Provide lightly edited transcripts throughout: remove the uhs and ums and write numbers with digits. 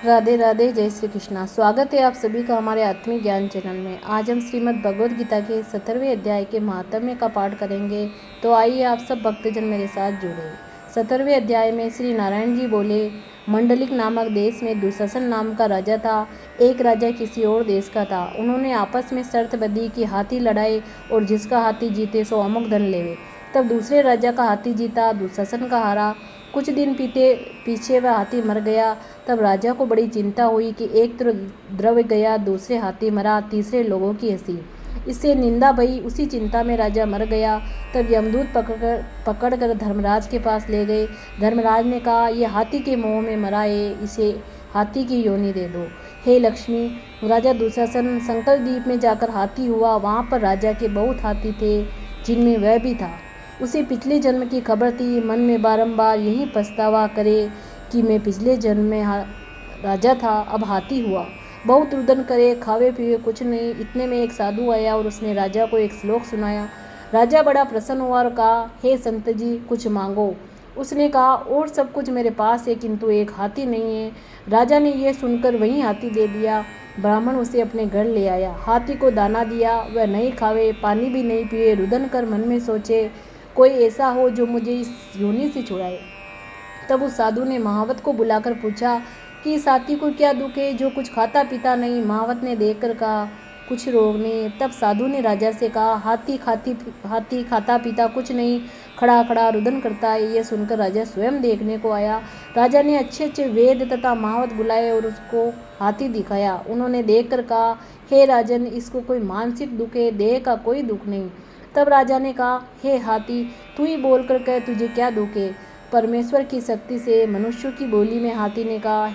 राधे राधे, जय श्री कृष्णा। स्वागत है आप सभी का हमारे आत्मिक ज्ञान चैनल में। आज हम श्रीमद् भगवद गीता के 17वें अध्याय के महात्म्य का पाठ करेंगे। तो आइए आप सब भक्तजन मेरे साथ जुड़े। 17वें अध्याय में श्री नारायण जी बोले, मंडलिक नामक देश में दुशासन नाम का राजा था। एक राजा किसी और देश का था। उन्होंने आपस में शर्त बंधी कि हाथी लड़ाए और जिसका हाथी जीते सो अमुक धन लेवे। तब दूसरे राजा का हाथी जीता, दुशासन का हारा। कुछ दिन पीछे वह हाथी मर गया। तब राजा को बड़ी चिंता हुई कि एक तो द्रव्य गया, दूसरे हाथी मरा, तीसरे लोगों की हंसी। इससे निंदा भई। उसी चिंता में राजा मर गया। तब यमदूत पकड़कर धर्मराज के पास ले गए। धर्मराज ने कहा, ये हाथी के मोह में मरा है, इसे हाथी की योनि दे दो। हे लक्ष्मी, राजा दुशासन संकल द्वीप में जाकर हाथी हुआ। वहाँ पर राजा के बहुत हाथी थे, जिनमें वह भी था। उसे पिछले जन्म की खबर थी। मन में बारंबार यही पछतावा करे कि मैं पिछले जन्म में राजा था, अब हाथी हुआ। बहुत रुदन करे, खावे पीवे कुछ नहीं। इतने में एक साधु आया और उसने राजा को एक श्लोक सुनाया। राजा बड़ा प्रसन्न हुआ और कहा, हे संत जी, कुछ मांगो। उसने कहा, और सब कुछ मेरे पास है, किंतु एक हाथी नहीं है। राजा ने यह सुनकर वही हाथी दे दिया। ब्राह्मण उसे अपने घर ले आया, हाथी को दाना दिया। वह नहीं खावे, पानी भी नहीं पिए। रुदन कर मन में सोचे, कोई ऐसा हो जो मुझे इस योनि से छुड़ाए। तब उस साधु ने महावत को बुलाकर पूछा कि इस हाथी को क्या दुख है, जो कुछ खाता पीता नहीं। महावत ने देखकर कहा, कुछ रोग नहीं। तब साधु ने राजा से कहा, हाथी खाता पीता कुछ नहीं, खड़ा खड़ा रुदन करता है। यह सुनकर राजा स्वयं देखने को आया। राजा ने अच्छे अच्छे वेद तथा महावत बुलाए और उसको हाथी दिखाया। उन्होंने देखकर कहा, हे राजन, इसको कोई मानसिक दुख है, देह का कोई दुख नहीं। तब राजा ने कहा, हे हाथी, तू ही बोलकर कह, तुझे क्या दुख है। परमेश्वर की शक्ति से मनुष्यों की बोली में हाथी ने कहा,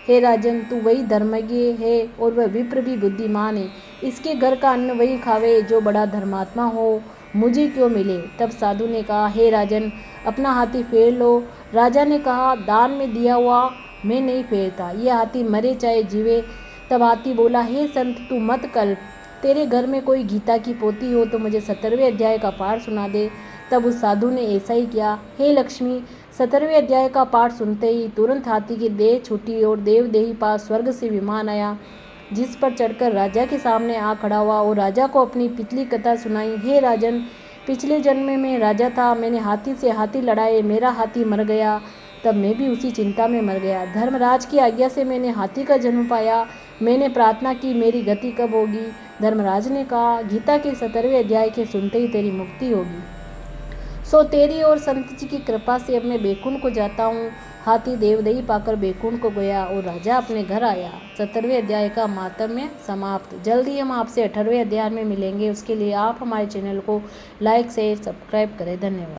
हे राजन, तू वही धर्मज्ञ है और वह विप्र भी बुद्धिमान है। इसके घर का अन्न वही खावे जो बड़ा धर्मात्मा हो, मुझे क्यों मिले। तब साधु ने कहा, हे राजन, अपना हाथी फेर लो। राजा ने कहा, दान में दिया हुआ मैं नहीं फेरता, यह हाथी मरे चाहे जीवे। तब हाथी बोला, हे संत, तू मत कल्प। तेरे घर में कोई गीता की पोती हो तो मुझे 17वें अध्याय का पाठ सुना दे। तब उस साधु ने ऐसा ही किया। हे लक्ष्मी, 17वें अध्याय का पाठ सुनते ही तुरंत हाथी की देह छूटी और देवदेही पास स्वर्ग से विमान आया, जिस पर चढ़कर राजा के सामने आ खड़ा हुआ और राजा को अपनी पिछली कथा सुनाई। हे राजन, पिछले जन्म में मैं राजा था। मैंने हाथी से हाथी लड़ाए, मेरा हाथी मर गया। तब मैं भी उसी चिंता में मर गया। धर्मराज की आज्ञा से मैंने हाथी का जन्म पाया। मैंने प्रार्थना की, मेरी गति कब होगी। धर्मराज ने कहा, गीता के 17वें अध्याय के सुनते ही तेरी मुक्ति होगी। सो तेरी और संत जी की कृपा से अब मैं बैकुंठ को जाता हूँ। हाथी देवदही पाकर बैकुंठ को गया और राजा अपने घर आया। 17वें अध्याय का महात्म्य समाप्त। जल्दी हम आपसे 18वें अध्याय में मिलेंगे। उसके लिए आप हमारे चैनल को लाइक शेयर सब्सक्राइब करें। धन्यवाद।